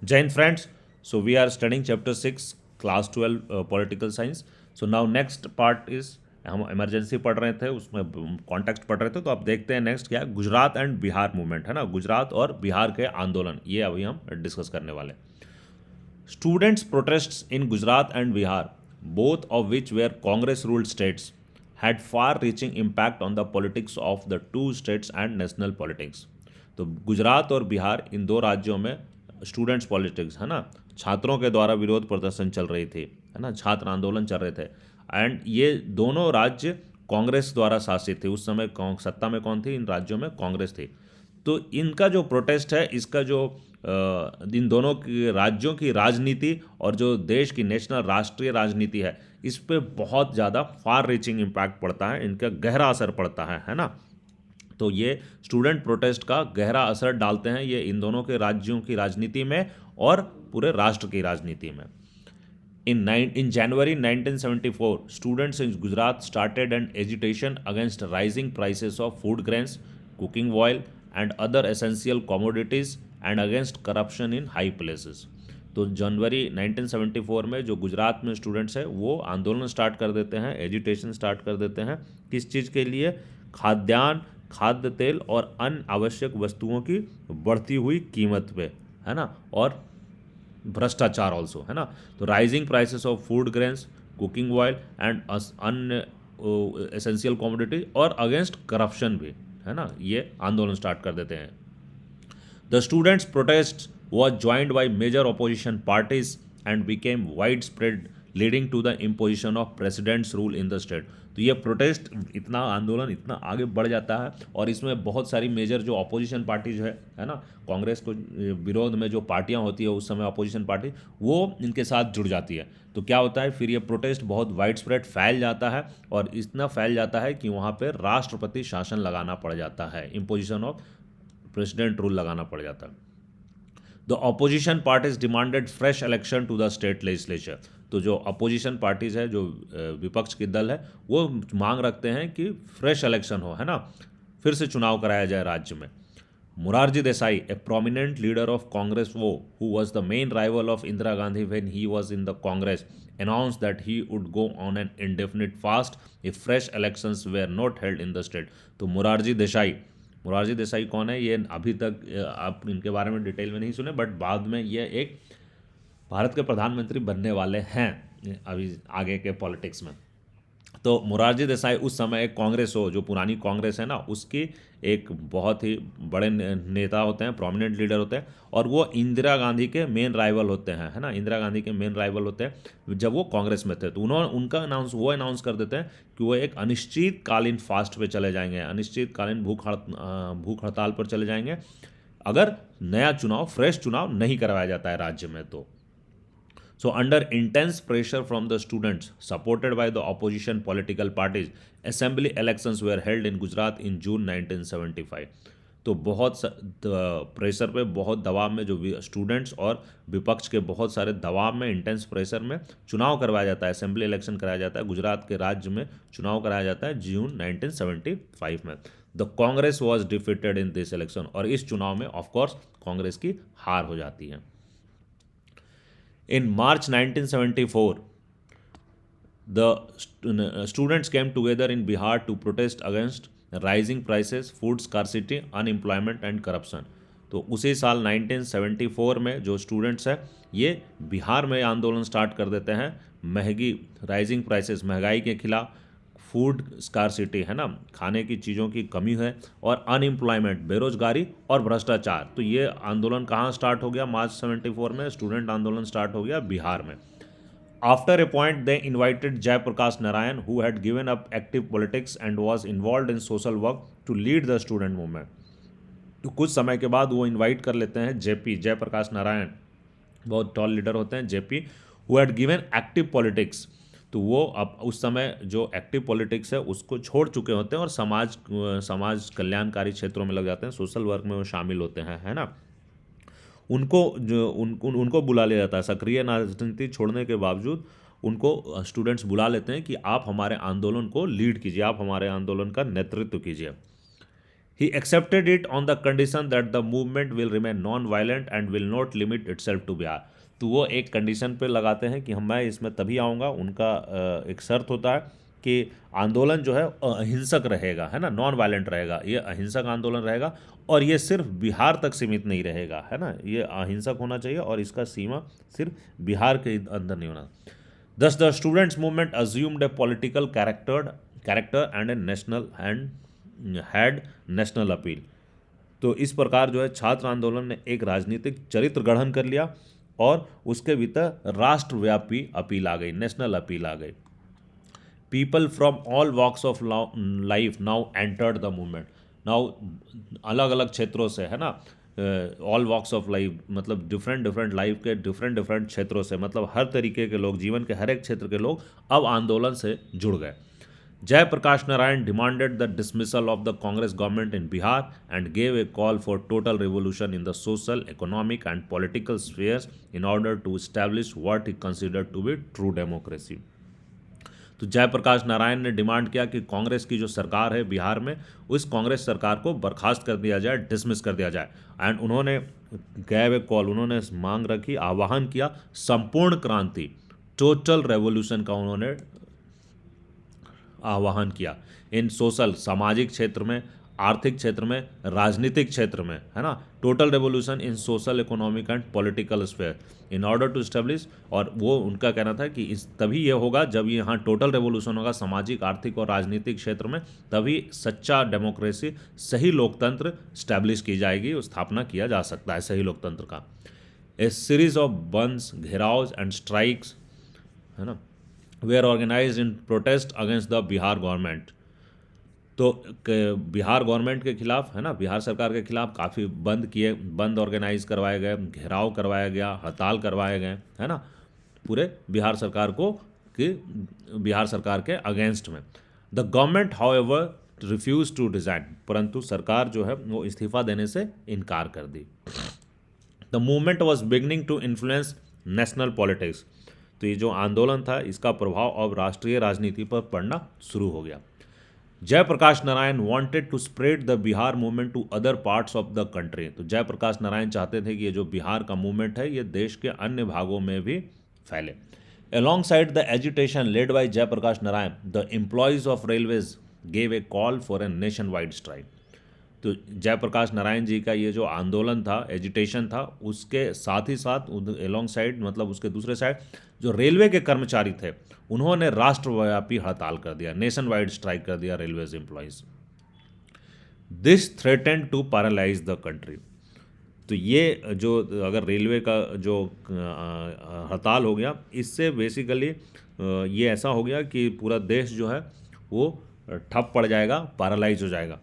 Jai Hind friends, so we are studying chapter 6 class 12 political science. So now next part is हम emergency पढ़ रहे थे उसमें context पढ़ रहे थे तो अब देखते हैं नेक्स्ट क्या है गुजरात एंड बिहार मूवमेंट है ना गुजरात और बिहार के आंदोलन ये अभी हम डिस्कस करने वाले हैं students protests in Gujarat and Bihar both of which were Congress ruled states had far reaching impact on the politics of the two states and national politics. तो गुजरात और बिहार इन दो राज्यों में स्टूडेंट्स पॉलिटिक्स है ना छात्रों के द्वारा विरोध प्रदर्शन चल रही थी है ना छात्र आंदोलन चल रहे थे एंड ये दोनों राज्य कांग्रेस द्वारा शासित थे उस समय सत्ता में कौन थी इन राज्यों में कांग्रेस थी तो इनका जो प्रोटेस्ट है इसका जो इन दोनों की राज्यों की राजनीति और जो देश की नेशनल राष्ट्रीय राजनीति है इस पे बहुत ज़्यादा फार रीचिंग इम्पैक्ट पड़ता है इनका गहरा असर पड़ता है ना तो ये स्टूडेंट प्रोटेस्ट का गहरा असर डालते हैं ये इन दोनों के राज्यों की राजनीति में और पूरे राष्ट्र की राजनीति में In January 1974, students in Gujarat started an agitation against rising prices of food grains, cooking oil, and other essential commodities and against corruption in high places. तो जनवरी 1974 में जो गुजरात में स्टूडेंट्स हैं वो आंदोलन स्टार्ट कर देते हैं एजिटेशन स्टार्ट कर देते हैं किस चीज़ के लिए खाद्यान्न खाद्य तेल और अन्य आवश्यक वस्तुओं की बढ़ती हुई कीमत पे है ना और भ्रष्टाचार ऑल्सो है ना तो rising prices of food grains cooking oil and अन्य एसेंशियल कॉमोडिटी और अगेंस्ट करप्शन भी है ना ये आंदोलन स्टार्ट कर देते हैं the students protest was joined by major opposition parties and became widespread leading to the imposition of president's rule in the state तो ये प्रोटेस्ट इतना आंदोलन इतना आगे बढ़ जाता है और इसमें बहुत सारी मेजर जो अपोजिशन पार्टीज है ना कांग्रेस को विरोध में जो पार्टियां होती है उस समय अपोजिशन पार्टी वो इनके साथ जुड़ जाती है तो क्या होता है फिर ये प्रोटेस्ट बहुत वाइड स्प्रेड फैल जाता है और इतना फैल जाता है कि वहाँ पर राष्ट्रपति शासन लगाना पड़ जाता है इम्पोजिशन ऑफ प्रेसिडेंट रूल लगाना पड़ जाता है the opposition parties demanded fresh election to the state legislature तो जो अपोजिशन पार्टीज है जो विपक्ष के दल है वो मांग रखते हैं कि फ्रेश इलेक्शन हो है ना फिर से चुनाव कराया जाए राज्य में Morarji Desai a prominent leader of Congress वो who was the main rival of Indira Gandhi when he was in the Congress announced that he would go on an indefinite fast if fresh elections were not held in the state तो मुरारजी देसाई कौन है ये अभी तक आप इनके बारे में डिटेल में नहीं सुने बट बाद में ये एक भारत के प्रधानमंत्री बनने वाले हैं अभी आगे के पॉलिटिक्स में तो मुरारजी देसाई उस समय एक कांग्रेस हो जो पुरानी कांग्रेस है ना उसकी एक बहुत ही बड़े नेता होते हैं प्रोमिनेंट लीडर होते हैं और वो इंदिरा गांधी के मेन राइवल होते हैं है ना इंदिरा गांधी के मेन राइवल होते हैं जब वो कांग्रेस में थे तो उनका अनाउंस कर देते हैं कि वो एक अनिश्चितकालीन फास्ट पे चले जाएंगे अनिश्चितकालीन भूख हड़ताल पर चले जाएंगे अगर नया चुनाव फ्रेश चुनाव नहीं करवाया जाता है राज्य में तो So, under intense pressure from the students, supported by the opposition political parties, assembly elections were held in Gujarat in June 1975. तो बहुत प्रेशर पे बहुत दबाव में जो स्टूडेंट्स और विपक्ष के बहुत सारे दबाव में इंटेंस प्रेशर में चुनाव करवाया जाता है असेंबली इलेक्शन कराया जाता है गुजरात के राज्य में चुनाव कराया जाता है जून 1975 में the Congress was defeated in this election और इस चुनाव में ऑफकोर्स कांग्रेस की हार हो जाती है In March 1974, the students came together in Bihar to protest against rising prices, food scarcity, unemployment and corruption. तो उसी साल 1974 में जो स्टूडेंट्स हैं ये बिहार में आंदोलन स्टार्ट कर देते हैं राइजिंग प्राइसेस महंगाई के खिलाफ फूड स्कारसिटी है ना खाने की चीज़ों की कमी है और अनएम्प्लॉयमेंट बेरोजगारी और भ्रष्टाचार तो ये आंदोलन कहाँ स्टार्ट हो गया मार्च 74 में स्टूडेंट आंदोलन स्टार्ट हो गया बिहार में after a point they invited Jayaprakash Narayan who had given up active politics and was involved in social work to lead the student movement तो कुछ समय के बाद वो इन्वाइट कर लेते हैं जयप्रकाश नारायण बहुत टॉल लीडर होते हैं JP who had given active politics तो वो अब उस समय जो एक्टिव पॉलिटिक्स है उसको छोड़ चुके होते हैं और समाज कल्याणकारी क्षेत्रों में लग जाते हैं सोशल वर्क में वो शामिल होते हैं है ना उनको बुला लिया जाता है सक्रिय राजनीति छोड़ने के बावजूद उनको स्टूडेंट्स बुला लेते हैं कि आप हमारे आंदोलन को लीड कीजिए आप हमारे आंदोलन का नेतृत्व कीजिए he accepted it on the condition that the movement will remain nonviolent and will not limit itself to Bihar. तो वो एक कंडीशन पे लगाते हैं कि हम मैं इसमें तभी आऊँगा, उनका एक शर्त होता है कि आंदोलन जो है अहिंसक रहेगा, है ना, नॉन वायलेंट रहेगा, ये अहिंसक आंदोलन रहेगा और ये सिर्फ बिहार तक सीमित नहीं रहेगा, है ना, ये अहिंसक होना चाहिए और इसका सीमा सिर्फ बिहार के अंदर नहीं होना। Thus, the students' movement assumed a political character and a national and had national appeal। तो इस प्रकार जो है छात्र आंदोलन ने एक राजनीतिक चरित्र गठन कर लिया और उसके भीतर राष्ट्रव्यापी अपील आ गई, नेशनल अपील आ गई। People from all walks of life now entered the movement. Now अलग अलग क्षेत्रों से, है ना, ऑल वॉक्स ऑफ लाइफ मतलब डिफरेंट डिफरेंट लाइफ के डिफरेंट डिफरेंट क्षेत्रों से, मतलब हर तरीके के लोग, जीवन के हर एक क्षेत्र के लोग अब आंदोलन से जुड़ गए। Jayaprakash Narayan demanded the dismissal of the Congress government in Bihar and gave a call for total revolution in the social, economic and political spheres in order to establish what he considered to be true democracy. तो जयप्रकाश नारायण ने demand किया कि कांग्रेस की जो सरकार है बिहार में, उस कांग्रेस सरकार को बर्खास्त कर दिया जाए, डिसमिस कर दिया जाए। एंड उन्होंने गैव ए कॉल, उन्होंने मांग रखी, आह्वान किया संपूर्ण क्रांति, टोटल रेवोल्यूशन का उन्होंने आह्वान किया इन सोशल, सामाजिक क्षेत्र में, आर्थिक क्षेत्र में, राजनीतिक क्षेत्र में, है ना, total revolution in social, economic and political sphere in order to establish. और वो उनका कहना था कि इस तभी ये होगा जब यहाँ टोटल रेवोल्यूशन होगा सामाजिक, आर्थिक और राजनीतिक क्षेत्र में, तभी सच्चा डेमोक्रेसी, सही लोकतंत्र स्टैब्लिश की जाएगी, स्थापना किया जा सकता है सही लोकतंत्र का। ए सीरीज ऑफ बंस, घेराव एंड स्ट्राइक्स, है ना, were organised in protest against the Bihar government. तो बिहार गवर्नमेंट के खिलाफ, है ना, बिहार सरकार के खिलाफ काफ़ी बंद ऑर्गेनाइज करवाए गए, घेराव करवाया गया, हड़ताल करवाए गए, है ना, पूरे बिहार सरकार को, कि बिहार सरकार के अगेंस्ट में। The government however refuse to resign, परंतु सरकार जो है वो इस्तीफा देने से इनकार कर दी। The movement was beginning to influence national politics. तो ये जो आंदोलन था इसका प्रभाव अब राष्ट्रीय राजनीति पर पड़ना शुरू हो गया। Jayaprakash Narayan wanted to spread the Bihar movement to other parts of the country. तो जयप्रकाश नारायण चाहते थे कि ये जो बिहार का मूवमेंट है ये देश के अन्य भागों में भी फैले। Alongside the agitation led by Jayaprakash Narayan, the employees of railways gave a call for a nationwide strike। तो जयप्रकाश नारायण जी का ये जो आंदोलन था, एजिटेशन था, उसके साथ ही साथ एलोंग साइड मतलब उसके दूसरे साइड जो रेलवे के कर्मचारी थे उन्होंने राष्ट्रव्यापी हड़ताल कर दिया, नेशन वाइड स्ट्राइक कर दिया railways employees. This threatened to paralyse the country. तो ये जो अगर रेलवे का जो हड़ताल हो गया, इससे बेसिकली ये ऐसा हो गया कि पूरा देश जो है वो ठप पड़ जाएगा, पैरालाइज हो जाएगा।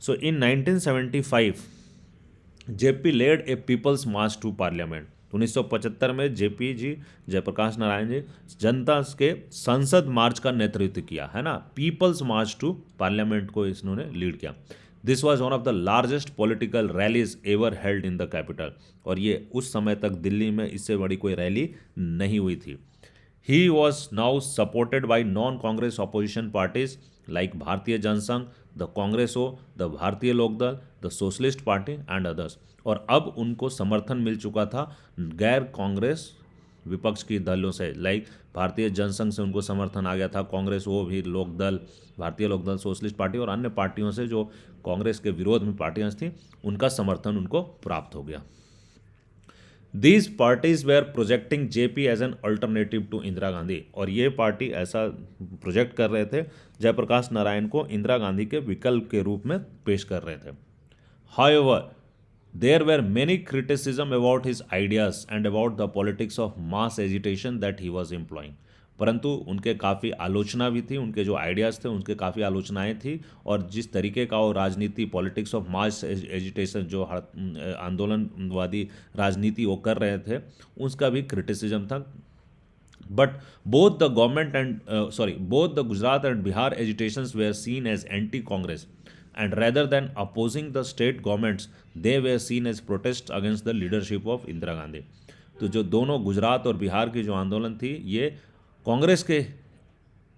सो इन 1975 जेपी लेड ए पीपल्स मार्च टू पार्लियामेंट। 1975 में जेपी जी, जयप्रकाश नारायण जी, जनता के संसद मार्च का नेतृत्व किया, है ना, पीपल्स मार्च टू पार्लियामेंट को इन्होंने लीड किया। This was one of the largest political rallies ever held in the capital. और ये उस समय तक दिल्ली में इससे बड़ी कोई रैली नहीं हुई थी। He was now supported by non Congress opposition parties like Bharatiya Jana Sangh, the Congress O, the Bharatiya Lok Dal, the socialist party and others. और अब उनको समर्थन मिल चुका था गैर कांग्रेस विपक्ष की दलों से, लाइक भारतीय जनसंघ से उनको समर्थन आ गया था, कांग्रेस वो भी, लोकदल, भारतीय लोकदल, सोशलिस्ट पार्टी और अन्य पार्टियों से जो कांग्रेस के विरोध में पार्टियां थीं उनका समर्थन उनको प्राप्त हो गया। These parties were projecting JP as an alternative to Indira Gandhi. और ये पार्टी ऐसा प्रोजेक्ट कर रहे थे, जयप्रकाश नारायण को इंदिरा गांधी के विकल्प के रूप में पेश कर रहे थे। However there were many criticism about his ideas and about the politics of mass agitation that he was employing. परंतु उनके काफ़ी आलोचना भी थी, उनके जो आइडियाज़ थे उनके काफ़ी आलोचनाएं थी, और जिस तरीके का वो राजनीति, पॉलिटिक्स ऑफ मास एजिटेशन, जो आंदोलनवादी राजनीति वो कर रहे थे, उसका भी क्रिटिसिज्म था। But both the government and both the Gujarat and Bihar agitations were seen as anti Congress and rather than opposing the state governments they were seen as protest against the leadership of Indira Gandhi. तो जो दोनों गुजरात और बिहार की जो आंदोलन थी ये कांग्रेस के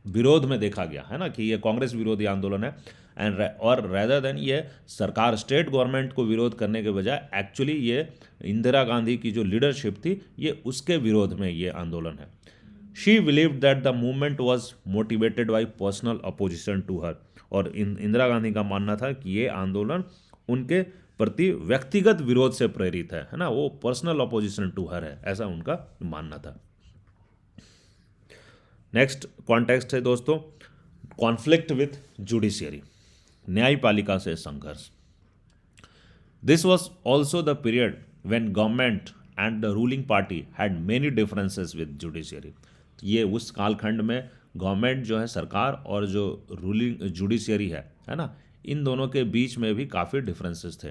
विरोध में देखा गया, है ना, कि ये कांग्रेस विरोधी आंदोलन है। एंड और रेदर देन ये सरकार स्टेट गवर्नमेंट को विरोध करने के बजाय एक्चुअली ये इंदिरा गांधी की जो लीडरशिप थी ये उसके विरोध में ये आंदोलन है। She believe that the movement was motivated by personal opposition to her, और इंदिरा गांधी का मानना था कि ये आंदोलन उनके प्रति व्यक्तिगत विरोध से प्रेरित है ना, वो पर्सनल अपोजिशन टू हर है, ऐसा उनका मानना था। नेक्स्ट कॉन्टेक्स्ट है दोस्तों, कॉन्फ्लिक्ट विथ जुडिशियरी, न्यायपालिका से संघर्ष। This was also the period when government and the ruling party had many differences with judiciary. ये उस कालखंड में गवर्नमेंट जो है सरकार और जो रूलिंग जुडिशियरी है ना, इन दोनों के बीच में भी काफ़ी डिफरेंसेस थे।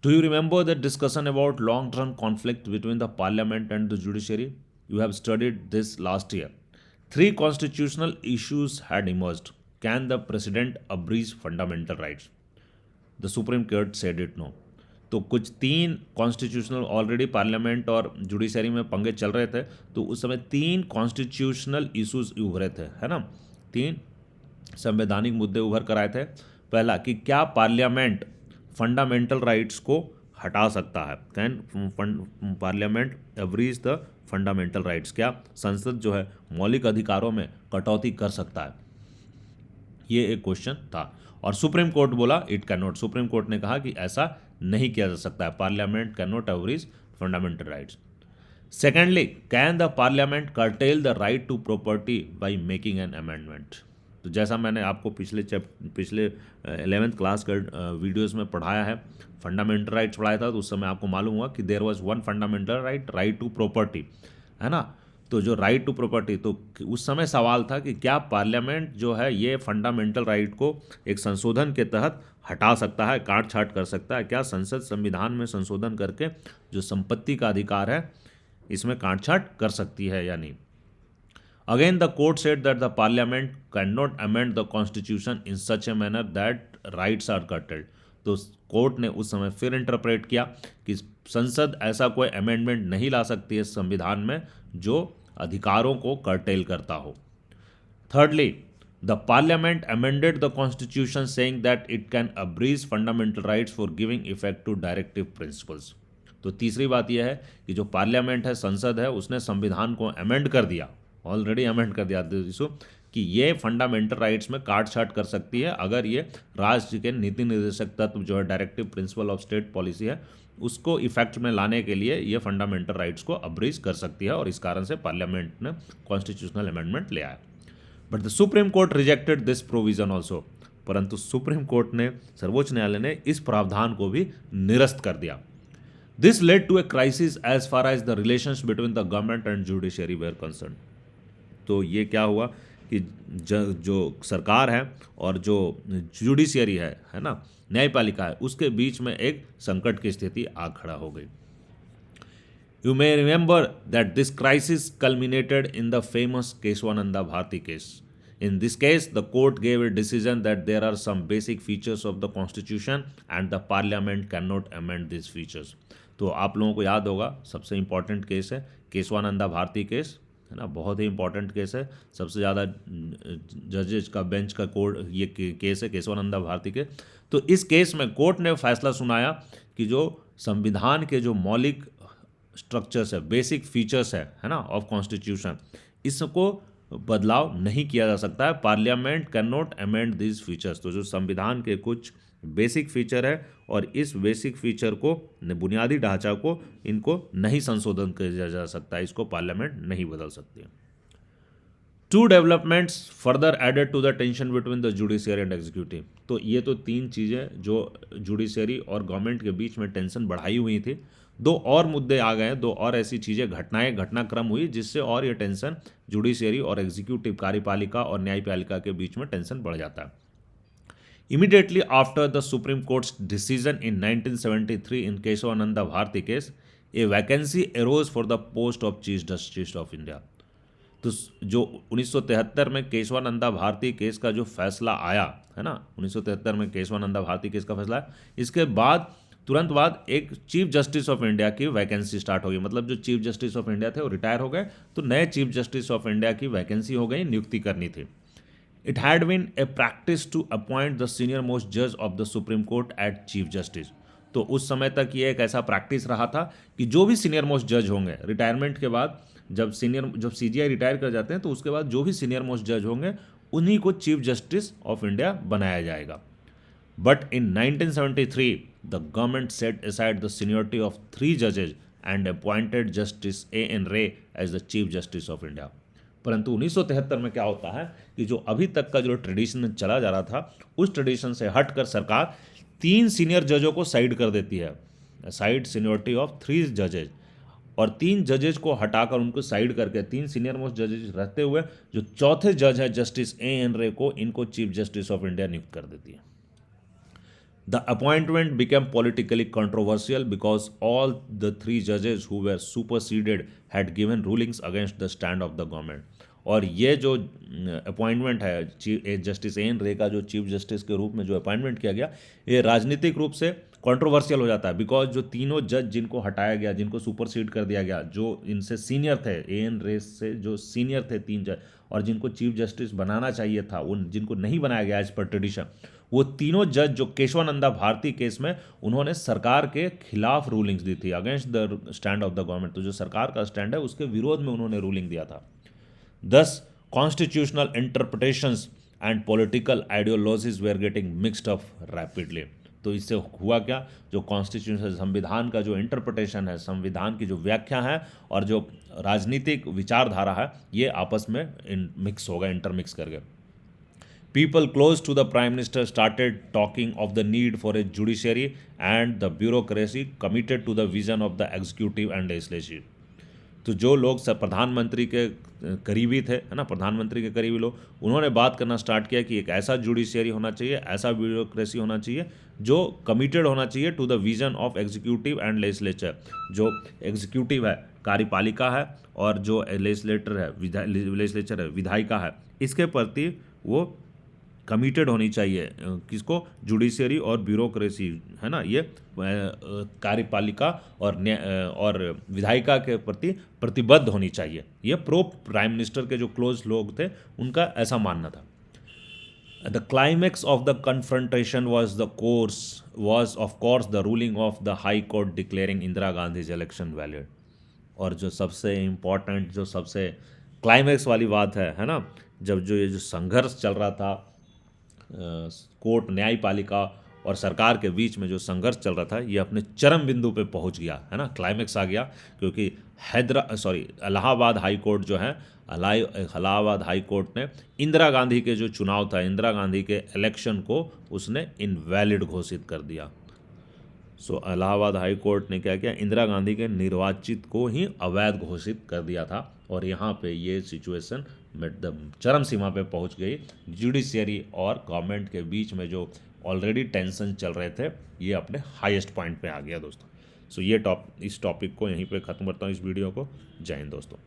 Do you remember the discussion about long term conflict between the parliament and the judiciary? You have studied this last year. 3 constitutional issues had emerged. Can the president abridge fundamental rights? The Supreme Court said it no. तो कुछ 3 constitutional already parliament और judiciary में पंगे चल रहे थे, तो उस समय 3 कॉन्स्टिट्यूशनल इशूज उभरे थे, है ना, 3 संवैधानिक मुद्दे उभर कर आए थे। पहला कि क्या पार्लियामेंट फंडामेंटल राइट्स को हटा सकता है, can parliament abridge the fundamental rights, क्या संसद जो है मौलिक अधिकारों में कटौती कर सकता है, ये एक क्वेश्चन था। और सुप्रीम कोर्ट बोला it can not, supreme court ने कहा कि ऐसा नहीं किया जा सकता है, parliament can not abridge fundamental rights. Secondly, can the parliament curtail the right to property by making an amendment. तो जैसा मैंने आपको पिछले 11th क्लास का वीडियोस में पढ़ाया है, फंडामेंटल राइट्स पढ़ाया था, तो उस समय आपको मालूम हुआ कि there was one fundamental right, right to property, है ना। तो जो राइट टू प्रॉपर्टी, तो उस समय सवाल था कि क्या पार्लियामेंट जो है ये फंडामेंटल राइट को एक संशोधन के तहत हटा सकता है, काट छाट कर सकता है, क्या संसद संविधान में संशोधन करके जो संपत्ति का अधिकार है इसमें काट छाट कर सकती है या नहीं। Again, the court said that the parliament cannot amend the constitution in such a manner that rights are curtailed. तो कोर्ट ने उस समय फिर इंटरप्रेट किया कि संसद ऐसा कोई अमेंडमेंट नहीं ला सकती है संविधान में जो अधिकारों को कर्टेल करता हो। Thirdly, the parliament amended the constitution saying that it can abridge fundamental rights for giving effect to directive principles. तो तीसरी बात यह है कि जो पार्लियामेंट है, संसद है, उसने संविधान को अमेंड कर दिया, ऑलरेडी अमेंड कर दिया कि ये फंडामेंटल राइट्स में काट छाट कर सकती है अगर ये राज्य के नीति निर्देशक तत्व जो है directive principle of state policy है उसको इफेक्ट में लाने के लिए ये फंडामेंटल राइट्स को अब्रीज कर सकती है, और इस कारण से पार्लियामेंट ने कॉन्स्टिट्यूशनल अमेंडमेंट ले आया। But the supreme court rejected this provision also, परंतु सुप्रीम कोर्ट ने, सर्वोच्च न्यायालय ने इस प्रावधान को भी निरस्त कर दिया। This led to a crisis as far as the relations between the government and judiciary were concern. तो ये क्या हुआ कि जो सरकार है और जो जुडिशियरी है ना, न्यायपालिका है, उसके बीच में एक संकट की स्थिति आ खड़ा हो गई। You may remember that this crisis culminated in the famous Kesavananda Bharati case. In this case, the court gave a decision that there are some basic features of the constitution and the parliament cannot amend these features. तो आप लोगों को याद होगा सबसे important case है Kesavananda Bharati case, है ना, बहुत ही इंपॉर्टेंट केस है, सबसे ज़्यादा जजेज का बेंच का कोर्ट ये केस है केशवानंदा भारती के। तो इस केस में कोर्ट ने फैसला सुनाया कि जो संविधान के जो मौलिक स्ट्रक्चर्स है, बेसिक फीचर्स है ना, ऑफ कॉन्स्टिट्यूशन, इसको बदलाव नहीं किया जा सकता है, parliament can not amend this features. तो जो संविधान के कुछ बेसिक फीचर है और इस बेसिक फीचर को, बुनियादी ढांचा को, इनको नहीं संशोधन किया जा सकता, इसको पार्लियामेंट नहीं बदल सकती। Two developments further added to the tension between the judiciary and executive. तो ये तो 3 चीज़ें जो जुडिशियरी और गवर्नमेंट के बीच में टेंशन बढ़ाई हुई थी, 2 और मुद्दे आ गए, 2 और ऐसी चीज़ें घटनाक्रम हुई जिससे और ये टेंशन जुडिशियरी और एग्जीक्यूटिव कार्यपालिका और न्यायपालिका के बीच में टेंशन बढ़ जाता है। Immediately after the Supreme Court's decision in 1973 in Keshavananda Bharati case, a vacancy arose for the post of Chief Justice of India. तो जो 1973 में केशवानंदा भारती केस का जो फैसला आया है ना, 1973 में केशवानंदा भारती केस का फैसला है, इसके बाद तुरंत बाद एक चीफ जस्टिस ऑफ इंडिया की वैकेंसी स्टार्ट हो गई। मतलब जो चीफ जस्टिस ऑफ इंडिया थे वो रिटायर हो गए, तो नए चीफ जस्टिस ऑफ इंडिया की वैकेंसी हो गई, नियुक्ति करनी थी। It had been a practice to appoint the senior most जज of the supreme court at chief justice. तो उस समय तक ये एक ऐसा प्रैक्टिस रहा था कि जो भी सीनियर मोस्ट जज होंगे रिटायरमेंट के बाद, जब सीजीआई रिटायर कर जाते हैं तो उसके बाद जो भी सीनियर मोस्ट जज होंगे उन्हीं को चीफ जस्टिस ऑफ इंडिया बनाया जाएगा। But in 1973 the government set aside the seniority of 3 जजेज and appointed justice A.N. Ray as the chief justice of India. परंतु 1973 में क्या होता है कि जो अभी तक का जो ट्रेडिशन चला जा रहा था उस ट्रेडिशन से हटकर सरकार 3 सीनियर जजों को साइड कर देती है, साइड सीनियरिटी ऑफ 3 जजेज, और 3 जजेज को हटाकर उनको साइड करके 3 सीनियर मोस्ट जजेज रहते हुए जो चौथे जज है जस्टिस A.N. रे को, इनको चीफ जस्टिस ऑफ इंडिया नियुक्त कर देती है। The appointment became politically controversial because all the 3 judges who were superseded had given rulings against the stand of the government। और ये जो अपॉइंटमेंट है जस्टिस A.N. रे का जो चीफ जस्टिस के रूप में जो अपॉइंटमेंट किया गया, ये राजनीतिक रूप से कंट्रोवर्शियल हो जाता है बिकॉज जो तीनों जज जिनको हटाया गया, जिनको सुपरसीड कर दिया गया, जो इनसे सीनियर थे, A.N. रे से जो सीनियर थे 3 जज और जिनको चीफ जस्टिस बनाना चाहिए था, उन जिनको नहीं बनाया गया एज पर ट्रेडिशन, वो तीनों जज जो केशवानंदा भारती केस में उन्होंने सरकार के खिलाफ रूलिंग्स दी थी, against the stand of the government. तो जो सरकार का स्टैंड है उसके विरोध में उन्होंने रूलिंग दिया था। Thus constitutional interpretations and political ideologies were getting mixed up rapidly. तो इससे हुआ क्या, जो कॉन्स्टिट्यूशन संविधान का जो इंटरप्रिटेशन है, संविधान की जो व्याख्या है और जो राजनीतिक विचारधारा है, ये आपस में मिक्स हो गए, इंटरमिक्स कर गए। People close to the Prime Minister started talking of the need for a judiciary and the bureaucracy committed to the vision of the executive and legislature। तो जो लोग प्रधानमंत्री के करीबी थे, है ना, प्रधानमंत्री के करीबी लोग, उन्होंने बात करना स्टार्ट किया कि एक ऐसा जुडिशियरी होना चाहिए, ऐसा ब्यूरोक्रेसी होना चाहिए जो कमिटेड होना चाहिए to the vision of executive and legislature. जो एग्जीक्यूटिव है, कार्यपालिका है, और जो लेजिस्लेटर है, लेजिस्लेचर है, विधायिका है, इसके प्रति वो कमिटेड होनी चाहिए। किसको? जुडिशियरी और ब्यूरोक्रेसी, है ना, ये कार्यपालिका और विधायिका के प्रति प्रतिबद्ध होनी चाहिए। ये प्रो प्राइम मिनिस्टर के जो क्लोज लोग थे उनका ऐसा मानना था। The climax of the confrontation was of course the ruling of the high court declaring Indira Gandhi's election valid. और जो सबसे इम्पोर्टेंट, जो सबसे क्लाइमैक्स वाली बात है ना, जब जो ये जो संघर्ष चल रहा था कोर्ट, न्यायपालिका और सरकार के बीच में जो संघर्ष चल रहा था, ये अपने चरम बिंदु पे पहुंच गया, है ना, क्लाइमैक्स आ गया, क्योंकि इलाहाबाद हाई कोर्ट जो है, इलाहाबाद हाई कोर्ट ने इंदिरा गांधी के जो चुनाव था, इंदिरा गांधी के इलेक्शन को उसने इनवैलिड घोषित कर दिया। इलाहाबाद हाई कोर्ट ने क्या किया, इंदिरा गांधी के निर्वाचित को ही अवैध घोषित कर दिया था। और यहाँ पे ये सिचुएशन चरम सीमा पे पहुँच गई। जुडिशियरी और गवर्नमेंट के बीच में जो ऑलरेडी टेंशन चल रहे थे, ये अपने हाईएस्ट पॉइंट पे आ गया दोस्तों। इस टॉपिक को यहीं पे ख़त्म करता हूँ, इस वीडियो को। जय हिंद दोस्तों।